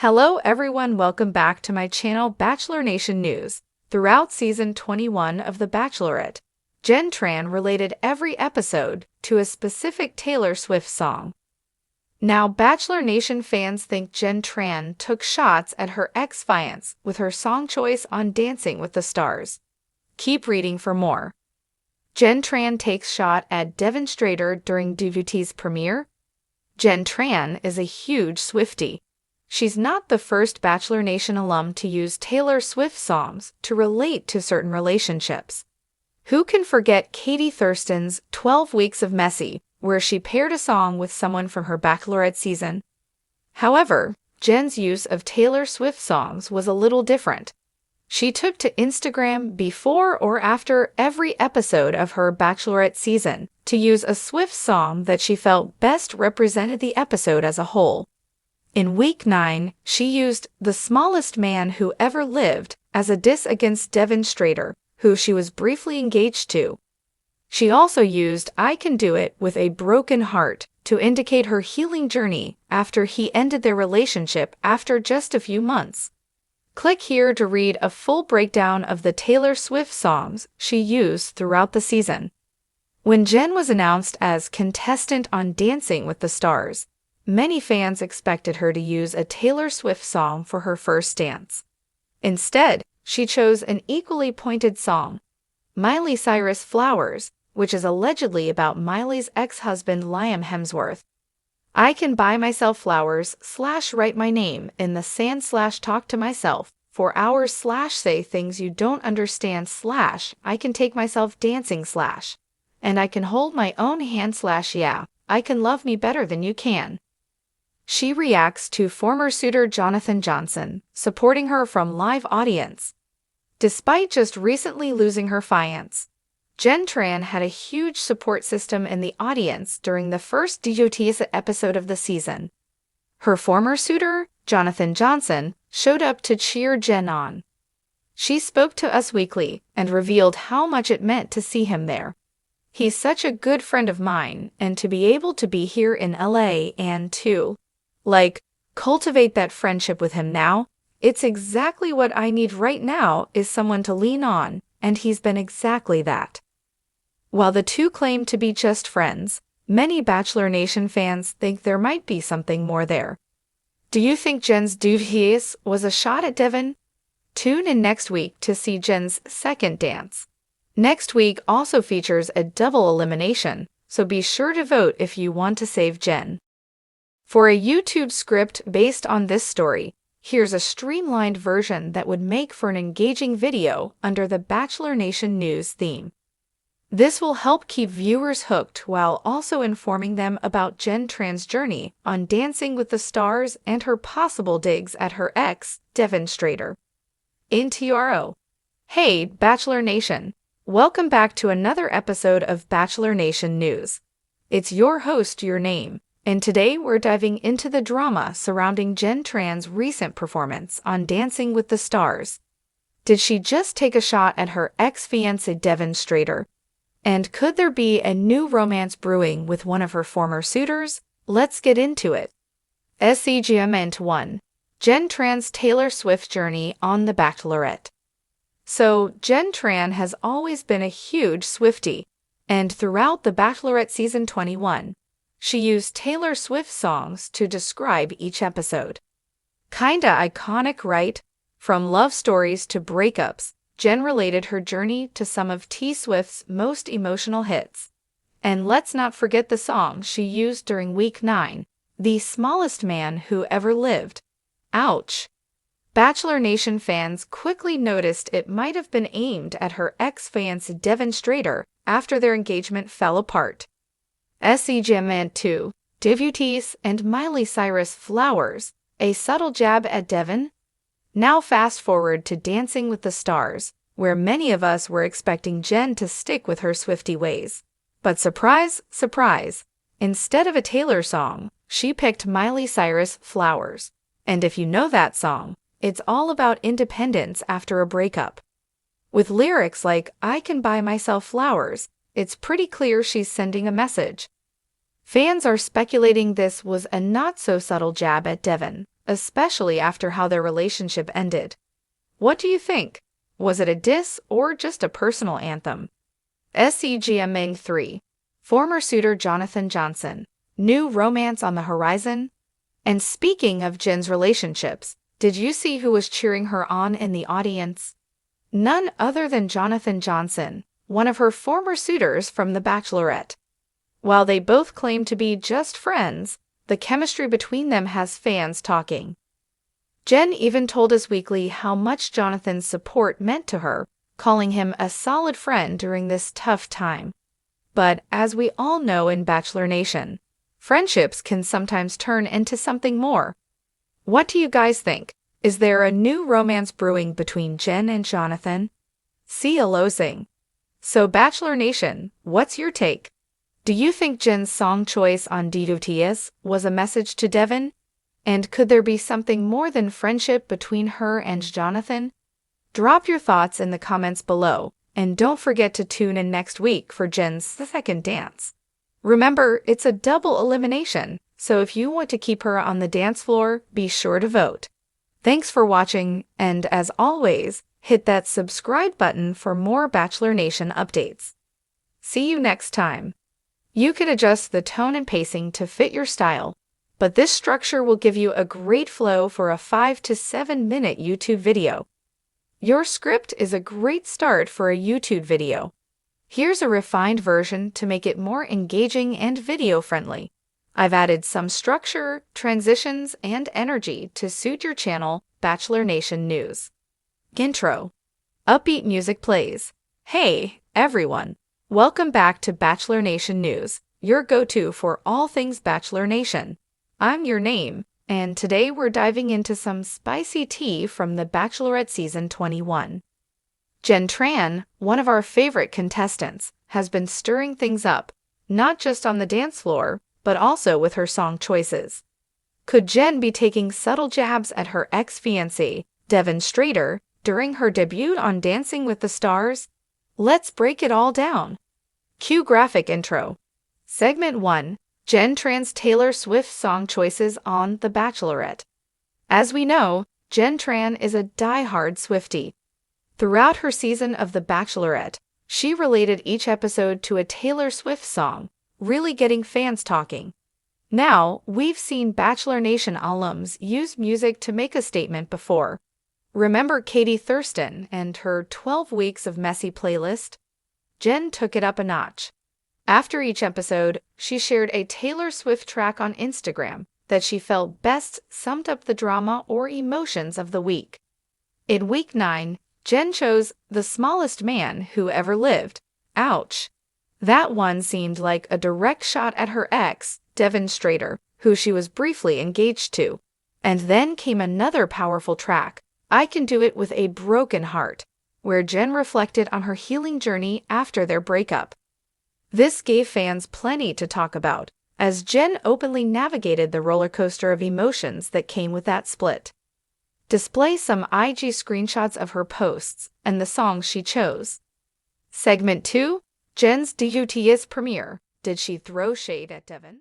Hello everyone, welcome back to my channel Bachelor Nation News. Throughout season 21 of The Bachelorette, Jenn Tran related every episode to a specific Taylor Swift song. Now, Bachelor Nation fans think Jenn Tran took shots at her ex-fiance with her song choice on Dancing with the Stars. Keep reading for more. Jenn Tran takes shot at Devin Strader during DWTS premiere. Jenn Tran is a huge Swiftie. She's not the first Bachelor Nation alum to use Taylor Swift songs to relate to certain relationships. Who can forget Katie Thurston's 12 Weeks of Messy, where she paired a song with someone from her Bachelorette season? However, Jenn's use of Taylor Swift songs was a little different. She took to Instagram before or after every episode of her Bachelorette season to use a Swift song that she felt best represented the episode as a whole. In week 9, she used The Smallest Man Who Ever Lived as a diss against Devin Strader, who she was briefly engaged to. She also used I Can Do It with a Broken Heart to indicate her healing journey after he ended their relationship after just a few months. Click here to read a full breakdown of the Taylor Swift songs she used throughout the season. When Jenn was announced as contestant on Dancing with the Stars, many fans expected her to use a Taylor Swift song for her first dance. Instead, she chose an equally pointed song, Miley Cyrus' Flowers, which is allegedly about Miley's ex-husband Liam Hemsworth. I can buy myself flowers / write my name in the sand / talk to myself for hours / say things you don't understand / I can take myself dancing / and I can hold my own hand / yeah, I can love me better than you can. She reacts to former suitor Jonathan Johnson, supporting her from live audience. Despite just recently losing her fiance, Jenn Tran had a huge support system in the audience during the first DWTS episode of the season. Her former suitor, Jonathan Johnson, showed up to cheer Jenn on. She spoke to Us Weekly and revealed how much it meant to see him there. He's such a good friend of mine, and to be able to be here in LA and to cultivate that friendship with him now, it's exactly what I need right now is someone to lean on, and he's been exactly that. While the two claim to be just friends, many Bachelor Nation fans think there might be something more there. Do you think Jenn's DWTS was a shot at Devin? Tune in next week to see Jenn's second dance. Next week also features a double elimination, so be sure to vote if you want to save Jenn. For a YouTube script based on this story, here's a streamlined version that would make for an engaging video under the Bachelor Nation News theme. This will help keep viewers hooked while also informing them about Jenn Tran's journey on Dancing with the Stars and her possible digs at her ex, Devin Strader. InTRO. Hey, Bachelor Nation! Welcome back to another episode of Bachelor Nation News. It's your host, Your Name. And today we're diving into the drama surrounding Jenn Tran's recent performance on Dancing with the Stars. Did she just take a shot at her ex-fiancé Devin Strader? And could there be a new romance brewing with one of her former suitors? Let's get into it. Segment 1. Jenn Tran's Taylor Swift journey on The Bachelorette. So, Jenn Tran has always been a huge Swiftie, and throughout The Bachelorette season 21, she used Taylor Swift songs to describe each episode. Kinda iconic, right? From love stories to breakups, Jenn related her journey to some of T Swift's most emotional hits. And let's not forget the song she used during week 9, The Smallest Man Who Ever Lived. Ouch! Bachelor Nation fans quickly noticed it might have been aimed at her ex-fiance Devin Strader after their engagement fell apart. Segment 2. DWTS and Miley Cyrus' Flowers, a subtle jab at Devin? Now fast forward to Dancing with the Stars, where many of us were expecting Jenn to stick with her Swiftie ways. But surprise, surprise, instead of a Taylor song, she picked Miley Cyrus' Flowers. And if you know that song, it's all about independence after a breakup. With lyrics like, I can buy myself flowers, it's pretty clear she's sending a message. Fans are speculating this was a not-so-subtle jab at Devin, especially after how their relationship ended. What do you think? Was it a diss or just a personal anthem? SCGMing 3. Former suitor Jonathan Johnson. New romance on the horizon? And speaking of Jenn's relationships, did you see who was cheering her on in the audience? None other than Jonathan Johnson, one of her former suitors from The Bachelorette. While they both claim to be just friends, the chemistry between them has fans talking. Jenn even told Us Weekly how much Jonathan's support meant to her, calling him a solid friend during this tough time. But as we all know in Bachelor Nation, friendships can sometimes turn into something more. What do you guys think? Is there a new romance brewing between Jenn and Jonathan? See Alosing. So Bachelor Nation, what's your take? Do you think Jenn's song choice on DWTS was a message to Devin? And could there be something more than friendship between her and Jonathan? Drop your thoughts in the comments below, and don't forget to tune in next week for Jenn's second dance. Remember, it's a double elimination, so if you want to keep her on the dance floor, be sure to vote. Thanks for watching, and as always, hit that subscribe button for more Bachelor Nation updates. See you next time. You can adjust the tone and pacing to fit your style, but this structure will give you a great flow for a 5 to 7 minute YouTube video. Your script is a great start for a YouTube video. Here's a refined version to make it more engaging and video-friendly. I've added some structure, transitions, and energy to suit your channel, Bachelor Nation News. Intro. Upbeat music plays. Hey, everyone. Welcome back to Bachelor Nation News, your go-to for all things Bachelor Nation. I'm your name, and today we're diving into some spicy tea from The Bachelorette Season 21. Jenn Tran, one of our favorite contestants, has been stirring things up, not just on the dance floor, but also with her song choices. Could Jenn be taking subtle jabs at her ex-fiancé, Devin Strader, during her debut on Dancing with the Stars? Let's break it all down. Cue graphic intro. Segment 1. Jenn Tran's Taylor Swift song choices on The Bachelorette. As we know, Jenn Tran is a die-hard Swiftie. Throughout her season of The Bachelorette, she related each episode to a Taylor Swift song, really getting fans talking. Now, we've seen Bachelor Nation alums use music to make a statement before. Remember Katie Thurston and her 12 Weeks of Messy playlist? Jenn took it up a notch. After each episode, she shared a Taylor Swift track on Instagram that she felt best summed up the drama or emotions of the week. In week 9, Jenn chose The Smallest Man Who Ever Lived. Ouch. That one seemed like a direct shot at her ex, Devin Strader, who she was briefly engaged to. And then came another powerful track, I Can Do It With a Broken Heart, where Jenn reflected on her healing journey after their breakup. This gave fans plenty to talk about, as Jenn openly navigated the roller coaster of emotions that came with that split. Display some IG screenshots of her posts and the songs she chose. Segment 2. Jenn's DWTS premiere. Did she throw shade at Devin?